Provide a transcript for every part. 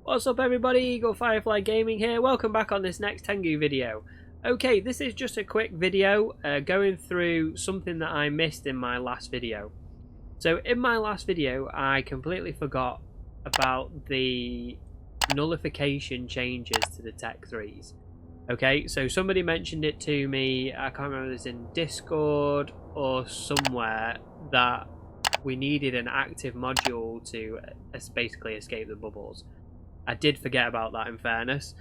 What's up everybody, Eagle Firefly Gaming here, welcome back on this next Tengu video. Okay, this is just a quick video going through something that I missed in my last video. So in my last video I completely forgot about the nullification changes to the Tech 3s. Okay, so somebody mentioned it to me, I can't remember if it was in Discord or somewhere, that we needed an active module to basically escape the bubbles. I did forget about that in fairness,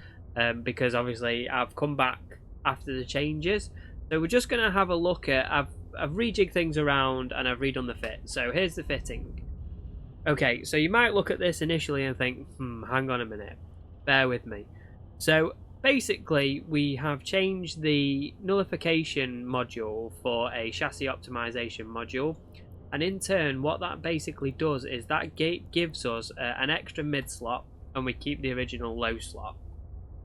because obviously I've come back after the changes. So we're just going to have a look at, I've rejigged things around and I've redone the fit. So here's the fitting. Okay, so you might look at this initially and think, hang on a minute, bear with me. So basically we have changed the nullification module for a chassis optimization module. And in turn, what that basically does is that gives us an extra mid slot, and we keep the original low slot,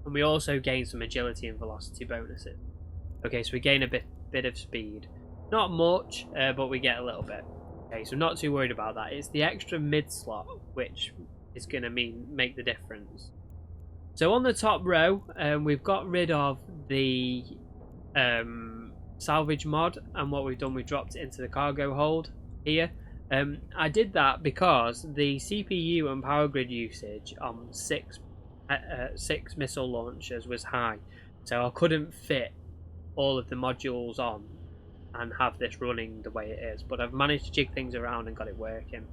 and we also gain some agility and velocity bonuses. Okay, so we gain a bit of speed, not much, but we get a little bit. Okay, so not too worried about that. It's the extra mid slot which is going to make the difference. So on the top row, we've got rid of the salvage mod, and what we've done, we've dropped it into the cargo hold here. I did that because the CPU and power grid usage on six missile launchers was high, so I couldn't fit all of the modules on and have this running the way it is, but I've managed to jig things around and got it working.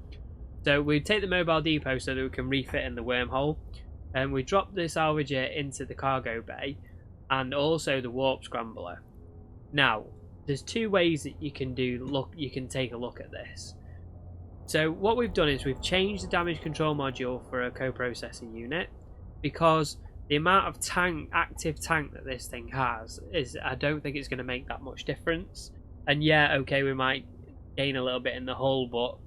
So we take the mobile depot so that we can refit in the wormhole, and we drop the salvager into the cargo bay and also the warp scrambler. Now there's two ways that you can take a look at this. So what we've done is we've changed the damage control module for a co-processing unit, because the amount of active tank that this thing has is, I don't think it's going to make that much difference. And yeah, okay, we might gain a little bit in the hull, but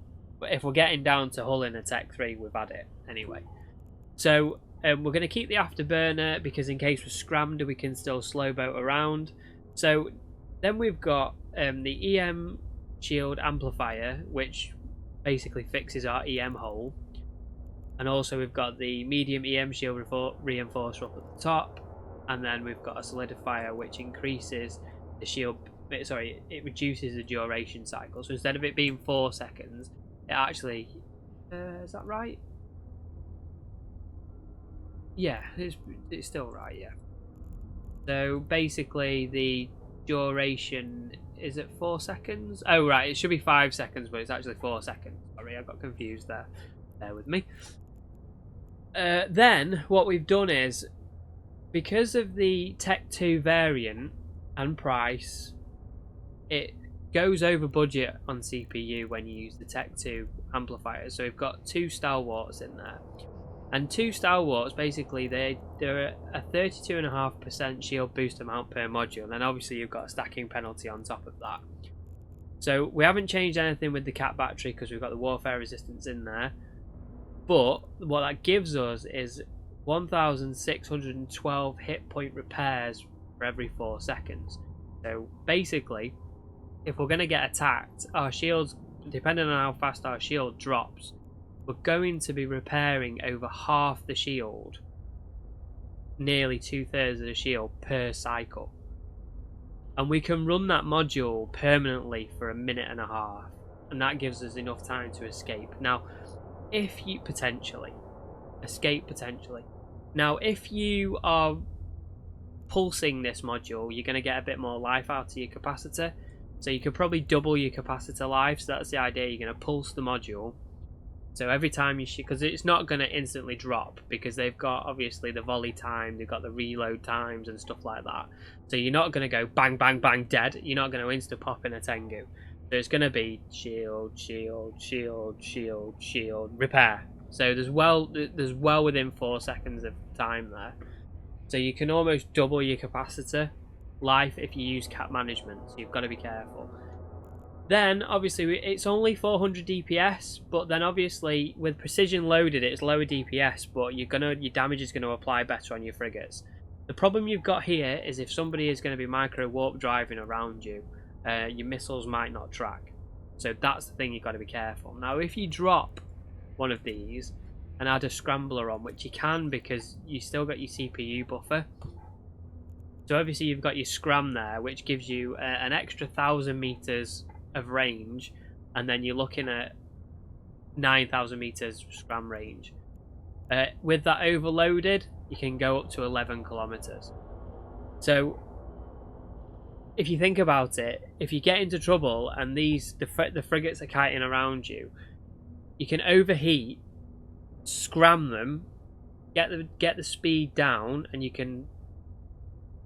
if we're getting down to hull in a Tech 3, we've had it anyway. So we're going to keep the afterburner, because in case we're scrammed we can still slow boat around. So then we've got the EM Shield Amplifier, which basically fixes our EM hole, and also we've got the medium EM shield reinforcer up at the top, and then we've got a solidifier which increases the shield, it reduces the duration cycle. So instead of it being 4 seconds, it actually is that right? Yeah, it's still right, yeah. So basically the duration is it 4 seconds? Oh right, it should be 5 seconds, but it's actually 4 seconds. Sorry, I got confused there. Bear with me. Then what we've done is, because of the Tech 2 variant and price, it goes over budget on CPU when you use the Tech 2 amplifiers. So we've got 2 Stalwarts in there. And 2 Stalwarts, basically, they're a 32.5% shield boost amount per module. And then obviously you've got a stacking penalty on top of that. So we haven't changed anything with the cap battery because we've got the warfare resistance in there. But what that gives us is 1,612 hit point repairs for every 4 seconds. So basically, if we're going to get attacked, our shields, depending on how fast our shield drops, we're going to be repairing over half the shield, nearly 2/3 of the shield per cycle. And we can run that module permanently for 1.5 minutes, and that gives us enough time to escape. Now, if you Now, if you are pulsing this module, you're going to get a bit more life out of your capacitor. So you could probably double your capacitor life. So that's the idea. You're going to pulse the module. So every time you shoot, because it's not going to instantly drop, because they've got obviously the volley time, they've got the reload times and stuff like that. So you're not going to go bang, bang, bang, dead. You're not going to insta pop in a Tengu. So it's going to be shield, shield, shield, shield, shield, repair. So there's well within 4 seconds of time there. So you can almost double your capacitor life if you use cap management. So you've got to be careful. Then obviously it's only 400 DPS, but then obviously with precision loaded it's lower DPS, but your damage is going to apply better on your frigates. The problem you've got here is if somebody is going to be micro warp driving around you, your missiles might not track. So that's the thing, you've got to be careful. Now if you drop one of these, and add a scrambler on, which you can because you still got your CPU buffer. So obviously you've got your scram there, which gives you an extra 1,000 meters of range, and then you're looking at 9,000 meters scram range. With that overloaded, you can go up to 11 kilometers. So if you think about it, if you get into trouble and the frigates are kiting around you, you can overheat, scram them, get the speed down, and you can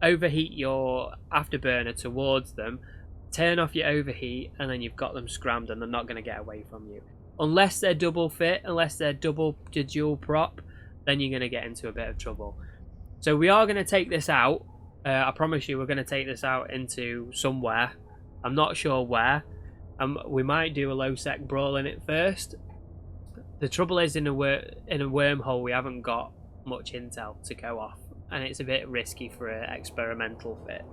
overheat your afterburner towards them, turn off your overheat, and then you've got them scrammed and they're not going to get away from you. Unless they're double fit, unless they're dual prop, then you're going to get into a bit of trouble. So we are going to take this out. I promise you we're going to take this out into somewhere. I'm not sure where. We might do a low sec brawl in it first. The trouble is in a wormhole we haven't got much intel to go off, and it's a bit risky for an experimental fit.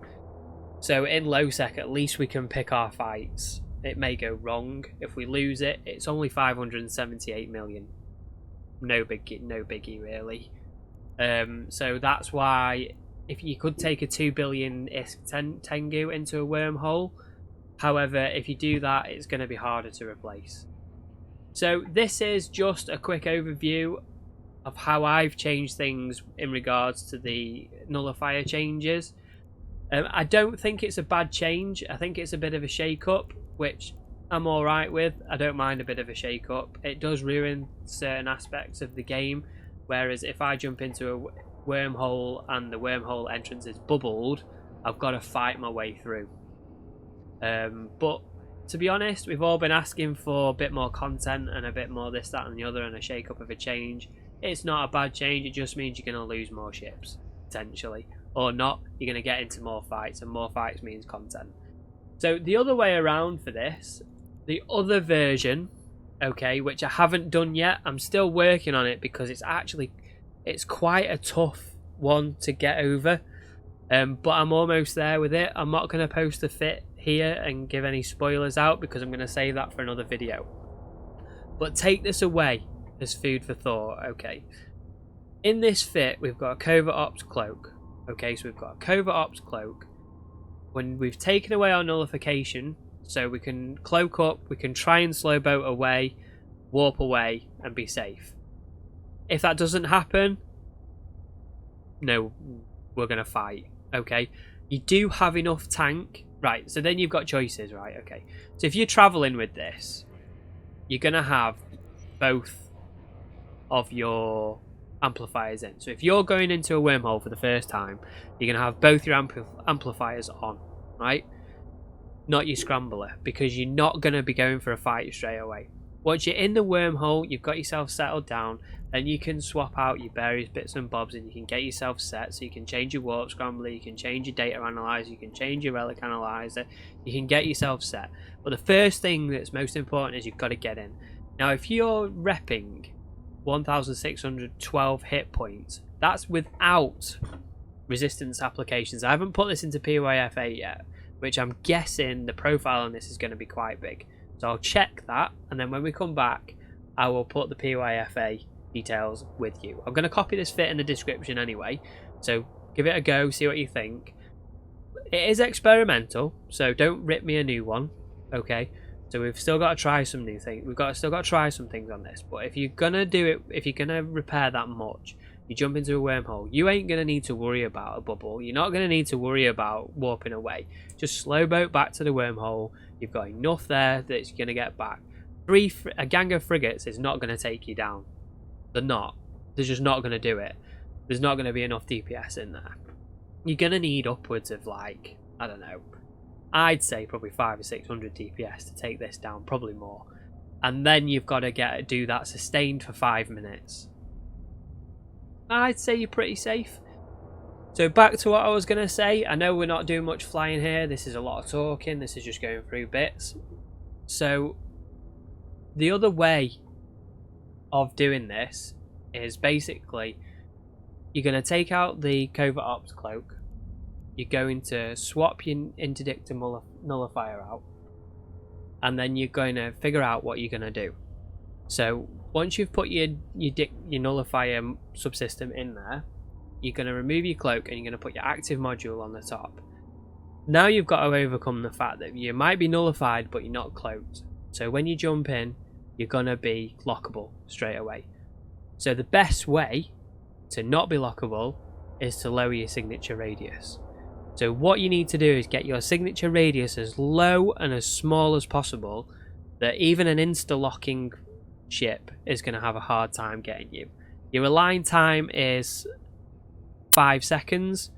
So in low sec at least we can pick our fights. It may go wrong. If we lose it, it's only 578 million. No biggie really. So that's why if you could take a 2 billion Tengu into a wormhole, however, if you do that, it's going to be harder to replace. So this is just a quick overview of how I've changed things in regards to the nullifier changes. I don't think it's a bad change. I think it's a bit of a shake-up, which I'm alright with. I don't mind a bit of a shake-up. It does ruin certain aspects of the game, whereas if I jump into a wormhole and the wormhole entrance is bubbled, I've got to fight my way through. But to be honest, we've all been asking for a bit more content and a bit more this, that and the other, and a shake-up of a change. It's not a bad change, it just means you're going to lose more ships, potentially. Or not, you're going to get into more fights, and more fights means content. So the other way around for this, the other version, okay, which I haven't done yet, I'm still working on it because it's quite a tough one to get over. But I'm almost there with it. I'm not going to post the fit here and give any spoilers out because I'm going to save that for another video. But take this away as food for thought, okay. In this fit, we've got a Covert Ops Cloak. Okay, so we've got a Covert Ops Cloak. When we've taken away our nullification, so we can cloak up, we can try and slow boat away, warp away, and be safe. If that doesn't happen, no, we're going to fight, okay? You do have enough tank. Right, so then you've got choices, right? Okay, so if you're traveling with this, you're going to have both of your amplifiers in. So if you're going into a wormhole for the first time, you're going to have both your amplifiers on, right? Not your scrambler, because you're not going to be going for a fight straight away. Once you're in the wormhole, you've got yourself settled down, and you can swap out your various bits and bobs and you can get yourself set. So you can change your warp scrambler, you can change your data analyzer, you can change your relic analyzer, you can get yourself set. But the first thing that's most important is you've got to get in. Now if you're repping 1,612 hit points, that's without resistance applications. I haven't put this into PYFA yet, which I'm guessing the profile on this is going to be quite big. So I'll check that, and then when we come back, I will put the PYFA details with you. I'm going to copy this fit in the description anyway, so give it a go, see what you think. It is experimental, so don't rip me a new one, okay? So we've still got to try some new things. Still got to try some things on this. But if you're gonna do it, if you're gonna repair that much, you jump into a wormhole, you ain't gonna need to worry about a bubble. You're not gonna need to worry about warping away. Just slow boat back to the wormhole. You've got enough there that you're gonna get back. A gang of frigates is not gonna take you down. They're not. They're just not gonna do it. There's not gonna be enough DPS in there. You're gonna need upwards of, like, I don't know, I'd say probably 500 or 600 DPS to take this down, probably more. And then you've got to do that sustained for 5 minutes. I'd say you're pretty safe. So back to what I was going to say. I know we're not doing much flying here. This is a lot of talking. This is just going through bits. So the other way of doing this is basically you're going to take out the Covert Ops Cloak. You're going to swap your interdictor nullifier out, and then you're going to figure out what you're going to do. So once you've put your nullifier subsystem in there, you're going to remove your cloak and you're going to put your active module on the top. Now you've got to overcome the fact that you might be nullified but you're not cloaked. So when you jump in, you're going to be lockable straight away. So the best way to not be lockable is to lower your signature radius. So what you need to do is get your signature radius as low and as small as possible, that even an insta-locking ship is going to have a hard time getting you. Your align time is 5 seconds,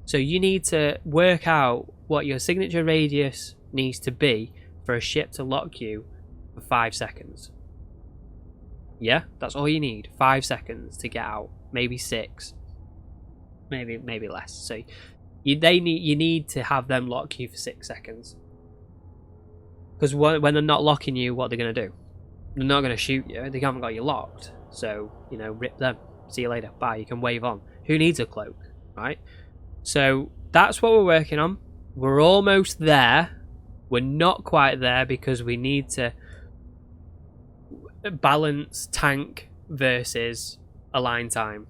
so you need to work out what your signature radius needs to be for a ship to lock you for 5 seconds. Yeah, that's all you need. 5 seconds to get out, maybe 6, maybe less. So you need to have them lock you for 6 seconds. Because when they're not locking you, what they're going to do? They're not going to shoot you. They haven't got you locked. So, you know, rip them. See you later. Bye. You can wave on. Who needs a cloak, right? So that's what we're working on. We're almost there. We're not quite there because we need to balance tank versus align time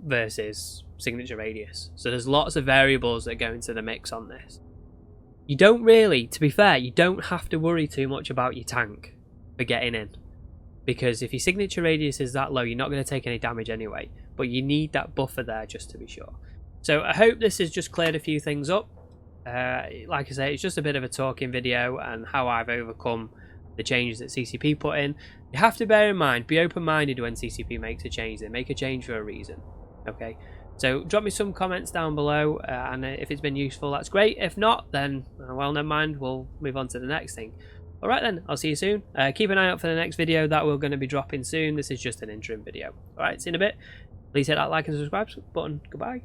versus signature radius. So there's lots of variables that go into the mix on this. You don't really, to be fair, you don't have to worry too much about your tank for getting in, because if your signature radius is that low, you're not going to take any damage anyway, but you need that buffer there just to be sure. So I hope this has just cleared a few things up. Like I say, it's just a bit of a talking video and how I've overcome the changes that CCP put in. You have to bear in mind, be open-minded when CCP makes a change. They make a change for a reason. Okay, so drop me some comments down below, and if it's been useful, that's great. If not, then well, never mind, we'll move on to the next thing. Alright then, I'll see you soon. Keep an eye out for the next video that we're going to be dropping soon. This is just an interim video. Alright, see you in a bit. Please hit that like and subscribe button. Goodbye.